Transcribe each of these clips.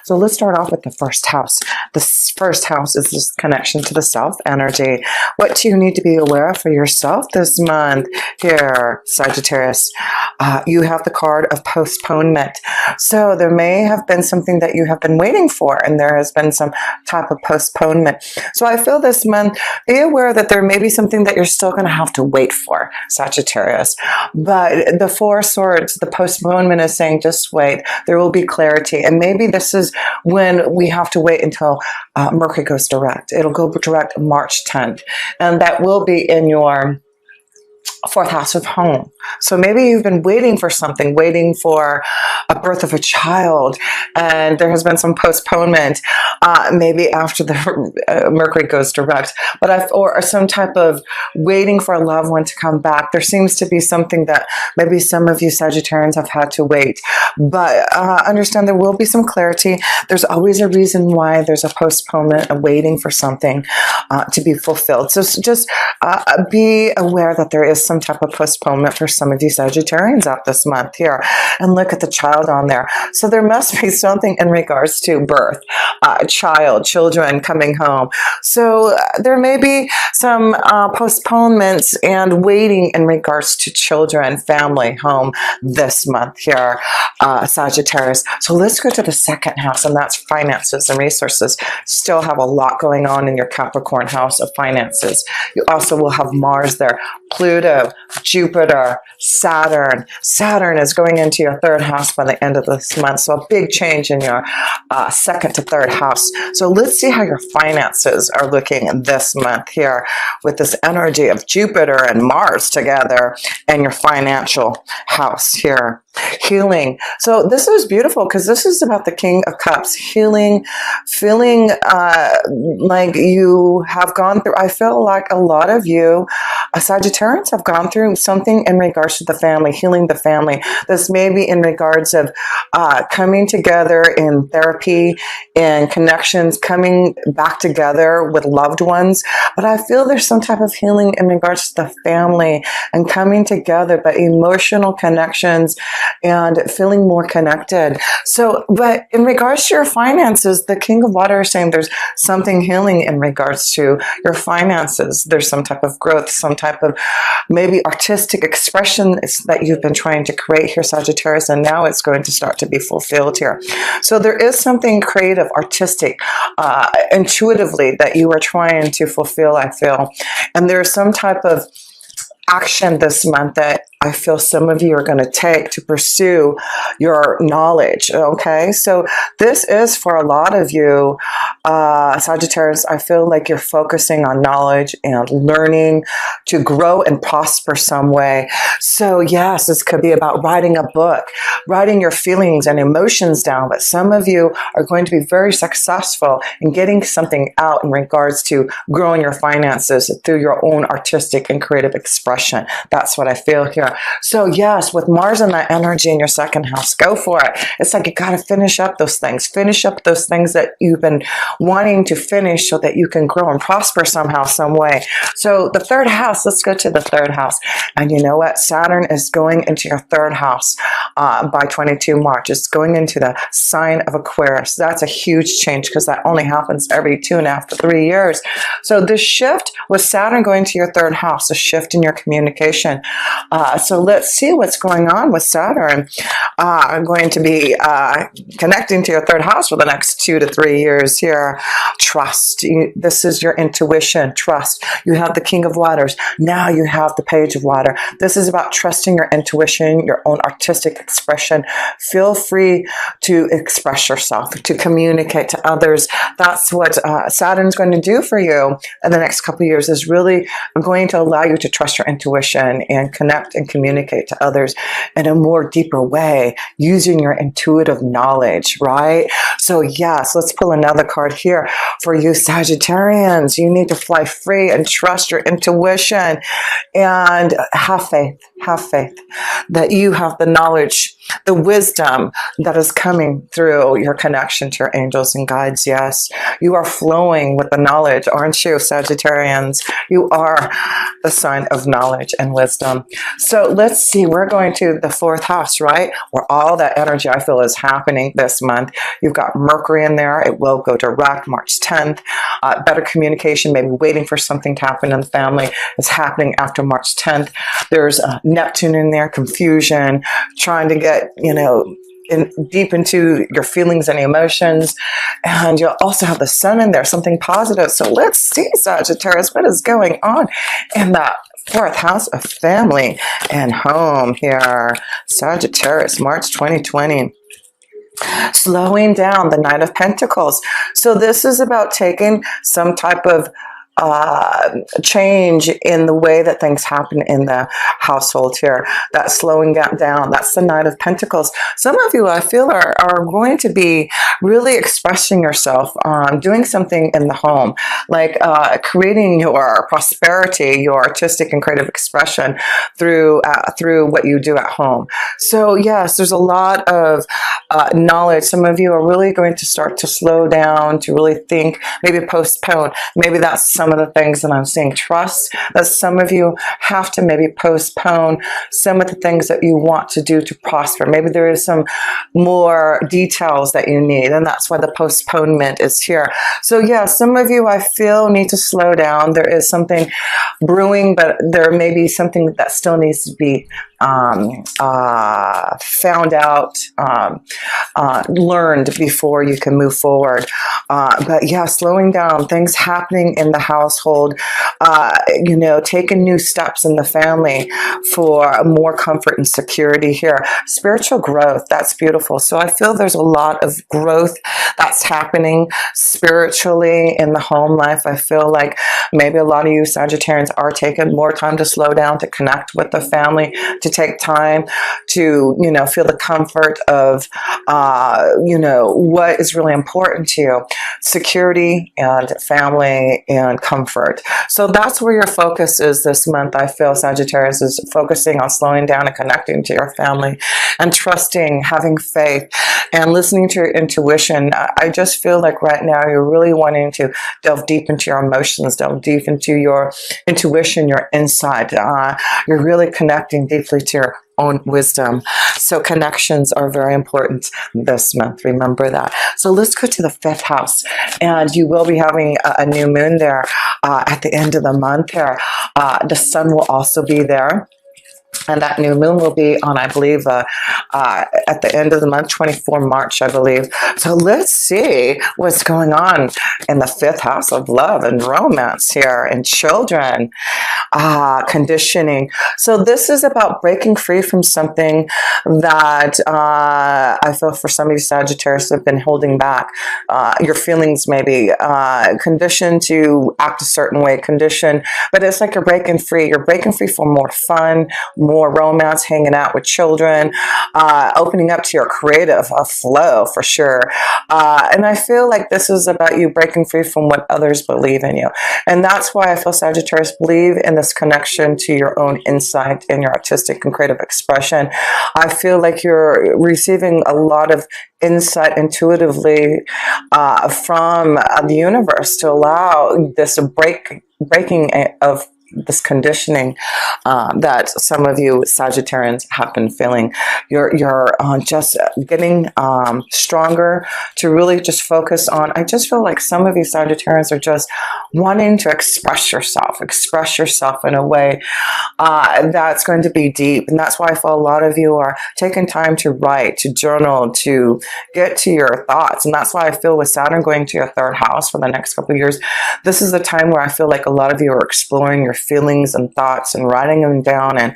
So let's start off with the first house. The first house is this connection to the self energy. What do you need to be aware of for yourself this month here, Sagittarius? You have the card of postponement. So there may have been something that you have been waiting for, and there has been some type of postponement. So I feel this month, be aware that there may be something that you're still going to have to wait for, Sagittarius. But the Four Swords, the postponement is saying, just wait. There will be clarity. And maybe this is when we have to wait until Mercury goes direct. It'll go direct March 10th. And that will be in your fourth house of home. So maybe you've been waiting for something, waiting for a birth of a child, and there has been some postponement, maybe after the Mercury goes direct, but or some type of waiting for a loved one to come back. There seems to be something that maybe some of you Sagittarians have had to wait, but understand there will be some clarity. There's always a reason why there's a postponement, a waiting for something to be fulfilled. So just be aware that there is some type of postponement for some of you Sagittarians out this month here. And look at the child on there. So there must be something in regards to birth, children coming home. So there may be some postponements and waiting in regards to children, family, home this month here, Sagittarius. So let's go to the second house, and that's finances and resources. Still have a lot going on in your Capricorn house of finances. You also will have Mars there, Pluto, Jupiter, Saturn. Saturn is going into your third house by the end of this month. So a big change in your second to third house. So let's see how your finances are looking this month here with this energy of Jupiter and Mars together and your financial house here. Healing. So this is beautiful because this is about the King of Cups. Healing, feeling like you have gone through, I feel like a lot of you Sagittarians have gone through something in regards to the family, healing the family. This may be in regards of coming together in therapy and connections, coming back together with loved ones. But I feel there's some type of healing in regards to the family and coming together, but emotional connections and feeling more connected. So, but in regards to your finances, the King of Water is saying there's something healing in regards to your finances. There's some type of growth, some type of maybe artistic expression that you've been trying to create here, Sagittarius, and now it's going to start to be fulfilled here. So there is something creative, artistic, intuitively that you are trying to fulfill, I feel. And there's some type of action this month that I feel some of you are going to take to pursue your knowledge. Okay, so this is for a lot of you Sagittarius. I feel like you're focusing on knowledge and learning to grow and prosper some way. So yes, this could be about writing a book, writing your feelings and emotions down, but some of you are going to be very successful in getting something out in regards to growing your finances through your own artistic and creative expression. That's what I feel here. So yes, with Mars and that energy in your second house, go for it. It's like you got to finish up those things. Finish up those things that you've been wanting to finish so that you can grow and prosper somehow, some way. So the third house, let's go to the third house. And you know what? Saturn is going into your third house by 22 March. It's going into the sign of Aquarius. That's a huge change because that only happens every 2.5 to 3 years. So this shift with Saturn going to your third house, a shift in your communication. So let's see what's going on with Saturn. I'm going to be connecting to your third house for the next 2 to 3 years here. Trust. This is your intuition. Trust. You have the King of Waters. Now you have the Page of Water. This is about trusting your intuition, your own artistic expression. Feel free to express yourself, to communicate to others. That's what Saturn's going to do for you in the next couple of years, is really going to allow you to trust your intuition and connect and communicate to others in a more deeper way using your intuitive knowledge, right? So yes, let's pull another card here for you Sagittarians. You need to fly free and trust your intuition and have faith that you have the knowledge, the wisdom that is coming through your connection to your angels and guides. Yes, you are flowing with the knowledge, aren't you, Sagittarians? You are the sign of knowledge and wisdom. So So let's see, we're going to the fourth house, right? Where all that energy I feel is happening this month. You've got Mercury in there. It will go direct March 10th. Better communication, maybe waiting for something to happen in the family is happening after March 10th. There's Neptune in there, confusion, trying to get, deep into your feelings and emotions. And you'll also have the sun in there, something positive. So let's see, Sagittarius, what is going on in that fourth house of family and home here. Sagittarius, March 2020. Slowing down, the Knight of Pentacles. So this is about taking some type of change in the way that things happen in the household here. That slowing down, that's the Knight of Pentacles. Some of you, I feel, are going to be really expressing yourself, doing something in the home, like creating your prosperity, your artistic and creative expression through what you do at home. So yes, there's a lot of knowledge. Some of you are really going to start to slow down, to really think, maybe postpone. Maybe that's some of the things that I'm seeing. Trust that some of you have to maybe postpone some of the things that you want to do to prosper. Maybe there is some more details that you need, and that's why the postponement is here. So yeah, some of you, I feel, need to slow down. There is something brewing, but there may be something that still needs to be found out, learned before you can move forward. But yeah, slowing down, things happening in the household, taking new steps in the family for more comfort and security here. Spiritual growth, that's beautiful. So I feel there's a lot of growth that's happening spiritually in the home life. I feel like maybe a lot of you Sagittarians are taking more time to slow down, to connect with the family, to take time to, feel the comfort of, what is really important to you. Security and family and comfort. So that's where your focus is this month. I feel Sagittarius is focusing on slowing down and connecting to your family and trusting, having faith, and listening to your intuition. I just feel like right now you're really wanting to delve deep into your emotions, delve deep into your intuition, your insight. You're really connecting deeply to your own wisdom. So connections are very important this month. Remember that. So let's go to the fifth house, and you will be having a new moon there at the end of the month here. The sun will also be there. And that new moon will be on, I believe, at the end of the month, 24 March, I believe. So let's see what's going on in the fifth house of love and romance here, and children, conditioning. So this is about breaking free from something that I feel for some of you Sagittarius have been holding back. Your feelings maybe conditioned to act a certain way, conditioned, but it's like you're breaking free. You're breaking free for more fun, more romance, hanging out with children, opening up to your creative flow for sure. And I feel like this is about you breaking free from what others believe in you. And that's why I feel Sagittarius believe in this connection to your own insight and your artistic and creative expression. I feel like you're receiving a lot of insight intuitively from the universe to allow this breaking of this conditioning that some of you Sagittarians have been feeling. You're just getting stronger to really just focus on. I just feel like some of you Sagittarians are just wanting to express yourself in a way that's going to be deep. And that's why I feel a lot of you are taking time to write, to journal, to get to your thoughts. And that's why I feel with Saturn going to your third house for the next couple of years, this is the time where I feel like a lot of you are exploring your feelings and thoughts and writing them down and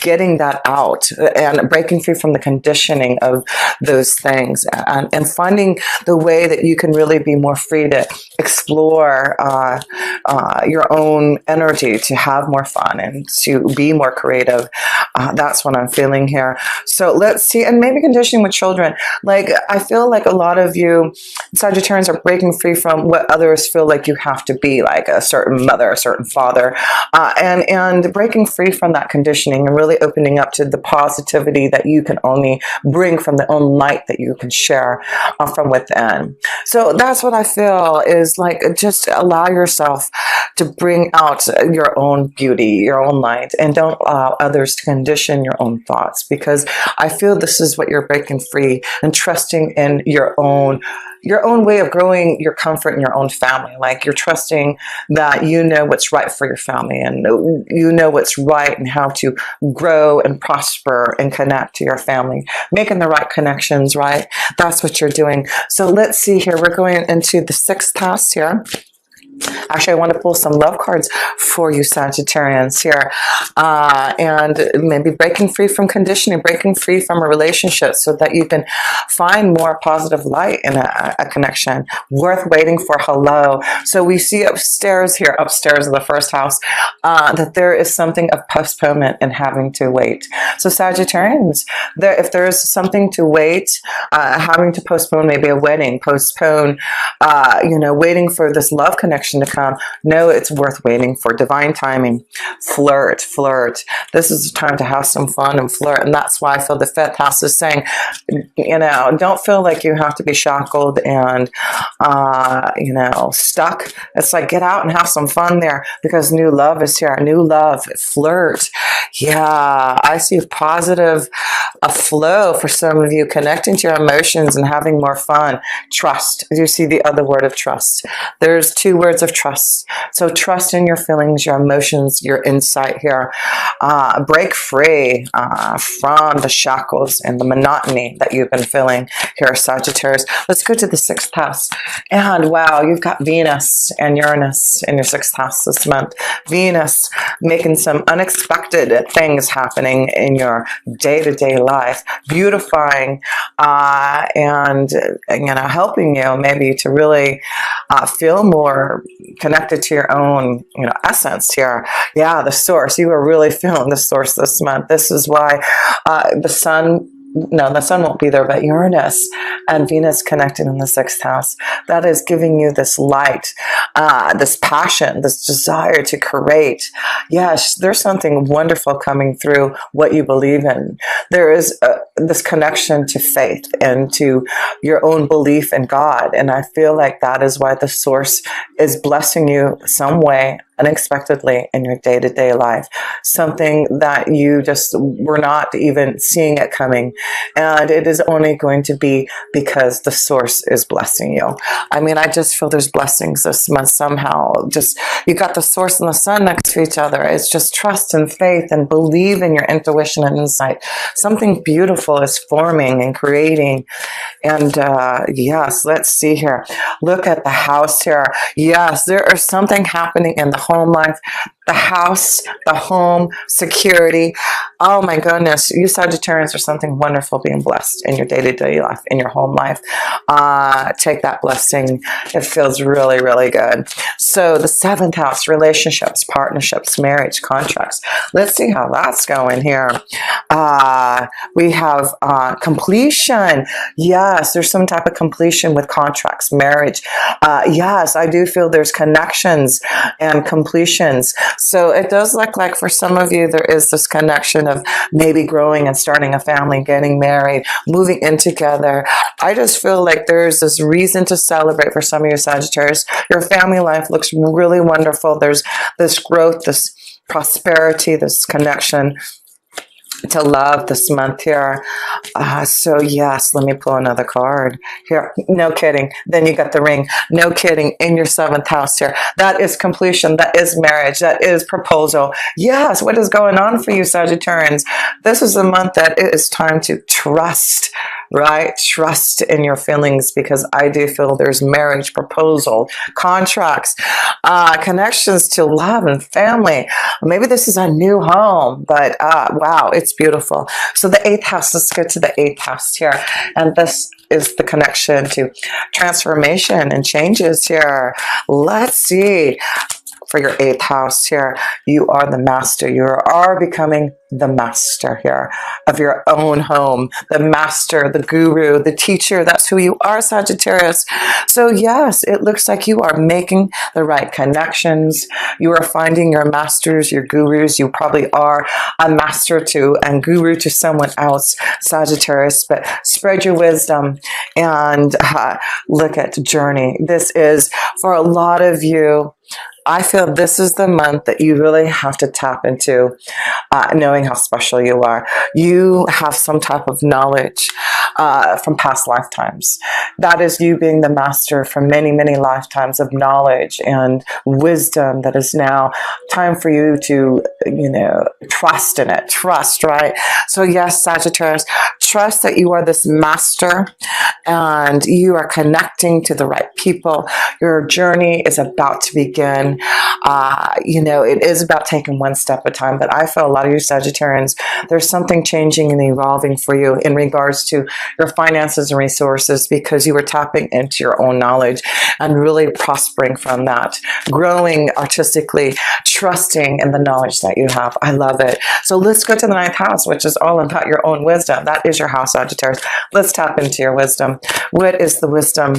getting that out and breaking free from the conditioning of those things, and finding the way that you can really be more free to explore your own energy, to have more fun and to be more creative. That's what I'm feeling here. So let's see. And maybe conditioning with children. Like, I feel like a lot of you Sagittarians are breaking free from what others feel like you have to be, like a certain mother, a certain father. and breaking free from that conditioning and really opening up to the positivity that you can only bring from the own light that you can share from within. So that's what I feel is like, just allow yourself to bring out your own beauty, your own light, and don't allow others to condition your own thoughts, because I feel this is what you're breaking free and trusting in your own way of growing your comfort in your own family. Like, you're trusting that you know what's right for your family, and you know what's right and how to grow and prosper and connect to your family, making the right connections, right? That's what you're doing. So let's see here. We're going into the 6th house here. Actually, I want to pull some love cards for you, Sagittarians, here. And maybe breaking free from conditioning, breaking free from a relationship so that you can find more positive light in a connection. Worth waiting for. Hello. So we see upstairs here, upstairs of the 1st house, that there is something of postponement and having to wait. So Sagittarians, if there is something to wait, having to postpone maybe a wedding, postpone, waiting for this love connection to come. No, it's worth waiting for. Divine timing. Flirt. This is the time to have some fun and flirt. And that's why I feel the 5th house is saying, don't feel like you have to be shackled and, stuck. It's like, get out and have some fun there, because new love is here. New love. Flirt. Yeah, I see a flow for some of you, connecting to your emotions and having more fun. Trust. You see the other word of trust. There's 2 words of trust. So trust in your feelings, your emotions, your insight here. Break free from the shackles and the monotony that you've been feeling here, Sagittarius. Let's go to the 6th house. And wow, you've got Venus and Uranus in your 6th house this month. Venus making some unexpected things happening in your day-to-day life, beautifying and helping you maybe to really feel more connected to your own essence here. Yeah, the source. You are really feeling the source this month. This is why the sun won't be there, but Uranus and Venus connected in the 6th house. That is giving you this light, this passion, this desire to create. Yes, there's something wonderful coming through what you believe in. There is this connection to faith and to your own belief in God. And I feel like that is why the source is blessing you some way unexpectedly in your day-to-day life, something that you just were not even seeing it coming, and it is only going to be because the source is blessing you. I mean, I just feel there's blessings this month somehow. Just, you got the source and the sun next to each other. It's just trust and faith and believe in your intuition and insight. Something beautiful is forming and creating. And yes, let's see here. Look at the house here. Yes, there is something happening in the home life, the house, the home, security. Oh my goodness, you Sagittarians are something wonderful being blessed in your day-to-day life, in your home life. Take that blessing. It feels really, really good. So the 7th house, relationships, partnerships, marriage, contracts. Let's see how that's going here. We have completion. Yes, there's some type of completion with contracts, marriage. Yes, I do feel there's connections and completions. So it does look like for some of you, there is this connection of maybe growing and starting a family, getting married, moving in together. I just feel like there's this reason to celebrate for some of you Sagittarius. Your family life looks really wonderful. There's this growth, this prosperity, this connection to love this month here. So yes, let me pull another card here. No kidding. Then you got the ring. No kidding. In your 7th house here. That is completion. That is marriage. That is proposal. Yes. What is going on for you Sagittarians? This is a month that it is time to trust, right? Trust in your feelings, because I do feel there's marriage, proposal, contracts, connections to love and family. Maybe this is a new home, but wow, it's beautiful. So the 8th house, let's go to the 8th house here. And this is the connection to transformation and changes here. Let's see. for your 8th house here. You are the master. You are becoming the master here of your own home, the master, the guru, the teacher. That's who you are, Sagittarius. So yes, it looks like you are making the right connections. You are finding your masters, your gurus. You probably are a master to and guru to someone else, Sagittarius, but spread your wisdom and look at the journey. This is for a lot of you. I feel this is the month that you really have to tap into knowing how special you are. You have some type of knowledge from past lifetimes. That is you being the master from many, many lifetimes of knowledge and wisdom that is now time for you to, trust in it. Trust, right? So yes, Sagittarius, trust that you are this master and you are connecting to the right people. Your journey is about to begin. It is about taking one step at a time, but I feel a lot of you Sagittarians, there's something changing and evolving for you in regards to your finances and resources because you were tapping into your own knowledge and really prospering from that, growing artistically, trusting in the knowledge that you have. I love it. So let's go to the 9th house, which is all about your own wisdom. That is your house, Sagittarius. Let's tap into your wisdom. What is the wisdom?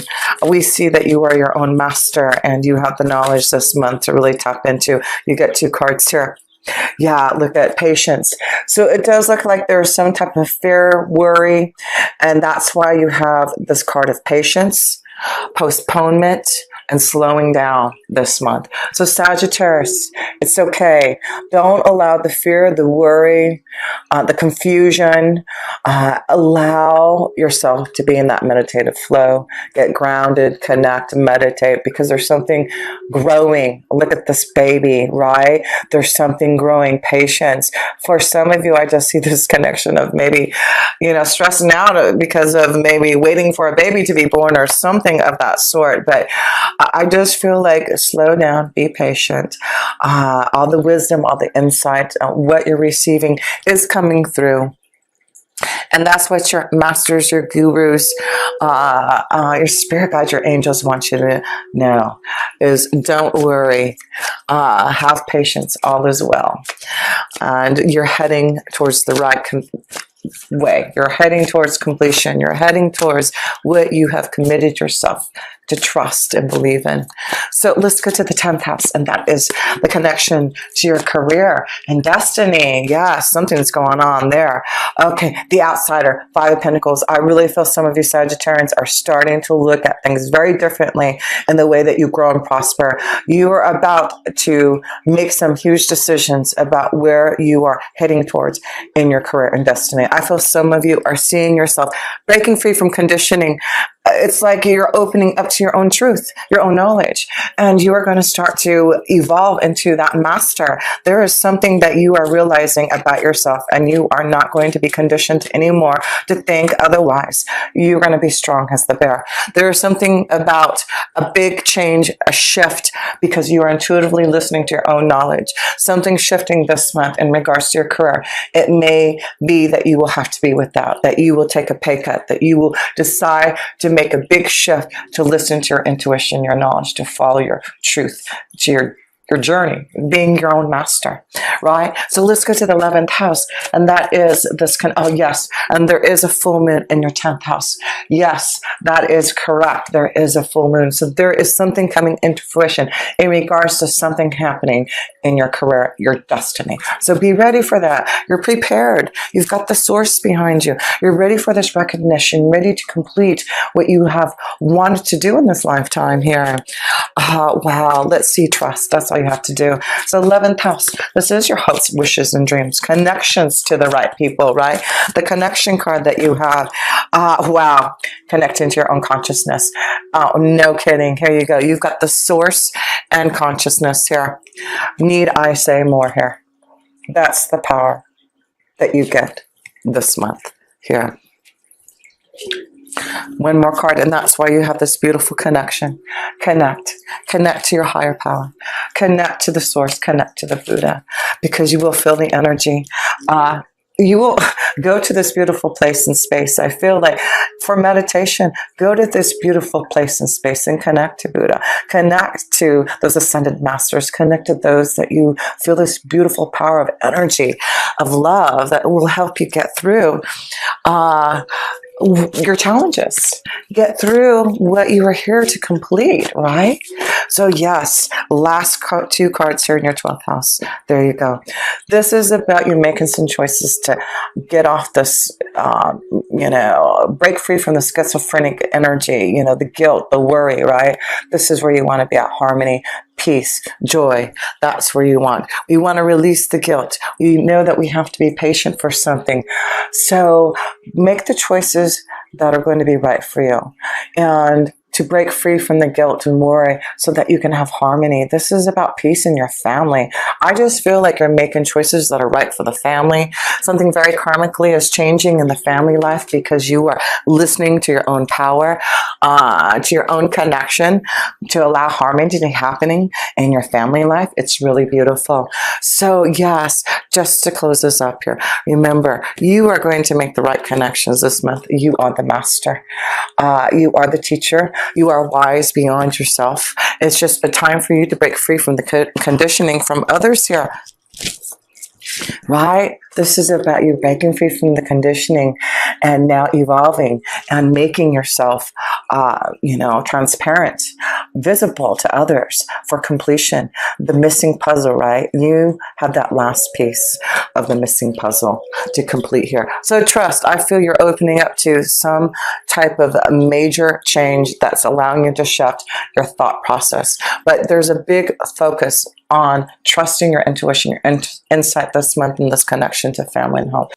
We see that you are your own master and you have the knowledge this month to really tap into. You get 2 cards here. Yeah, look at patience. So it does look like there's some type of fear, worry, and that's why you have this card of patience, postponement, and slowing down this month. So Sagittarius, it's okay. Don't allow the fear, the worry, the confusion. Allow yourself to be in that meditative flow. Get grounded, connect, meditate, because there's something growing. Look at this baby, right? There's something growing. Patience. For some of you, I just see this connection of maybe, stressing out because of maybe waiting for a baby to be born or something of that sort. But I just feel like slow down, be patient. All the wisdom, all the insight, what you're receiving is coming through. And that's what your masters, your gurus, your spirit guides, your angels want you to know is don't worry. Have patience. All is well. And you're heading towards the right way. You're heading towards completion. You're heading towards what you have committed yourself to trust and believe in. So let's go to the 10th house, and that is the connection to your career and destiny. Yeah, something's going on there. Okay, the outsider, 5 of Pentacles. I really feel some of you Sagittarians are starting to look at things very differently in the way that you grow and prosper. You are about to make some huge decisions about where you are heading towards in your career and destiny. I feel some of you are seeing yourself breaking free from conditioning. It's like you're opening up to your own truth, your own knowledge, and you are going to start to evolve into that master. There is something that you are realizing about yourself, and you are not going to be conditioned anymore to think otherwise. You're going to be strong as the bear. There is something about a big change, a shift, because you are intuitively listening to your own knowledge. Something shifting this month in regards to your career. It may be that you will have to be without, that you will take a pay cut, that you will decide to make a big shift to listen to your intuition, your knowledge, to follow your truth, to your journey, being your own master, right? So let's go to the 11th house, and that is this yes, and there is a full moon in your 10th house. Yes, that is correct. There is a full moon. So there is something coming into fruition in regards to something happening in your career, your destiny. So be ready for that. You're prepared. You've got the source behind you. You're ready for this recognition, ready to complete what you have wanted to do in this lifetime here. Wow. Let's see, trust. That's all you have to do. So 11th house, this is your hopes, wishes, and dreams, connections to the right people, right? The connection card that you have. Wow. Connecting to your own consciousness. Oh, no kidding. Here you go. You've got the source and consciousness here. Need I say more here? That's the power that you get this month here. One more card, and that's why you have this beautiful connection. Connect to your higher power, connect to the source, connect to the Buddha, because you will feel the energy. you will go to this beautiful place and space. I feel like for meditation, go to this beautiful place and space and connect to Buddha, connect to those ascended masters, connect to those that you feel this beautiful power of energy, of love that will help you get through your challenges, get through what you were here to complete, right? So yes, last two cards here in your 12th house. There you go. This is about you making some choices to get off this, break free from the schizophrenic energy, the guilt, the worry, right? This is where you want to be at harmony, peace, joy. That's where you want. We want to release the guilt. We know that we have to be patient for something. So make the choices that are going to be right for you. And to break free from the guilt and worry so that you can have harmony. This is about peace in your family. I just feel like you're making choices that are right for the family. Something very karmically is changing in the family life because you are listening to your own power, to your own connection, to allow harmony to be happening in your family life. It's really beautiful. So yes, just to close this up here, remember, you are going to make the right connections this month. You are the master. You are the teacher. You are wise beyond yourself. It's just a time for you to break free from the conditioning from others here. Right? This is about you breaking free from the conditioning and now evolving and making yourself, transparent, visible to others for completion. The missing puzzle, right? You have that last piece of the missing puzzle to complete here. So trust, I feel you're opening up to some type of major change that's allowing you to shift your thought process. But there's a big focus on trusting your intuition, your insight this month in this connection to family and home.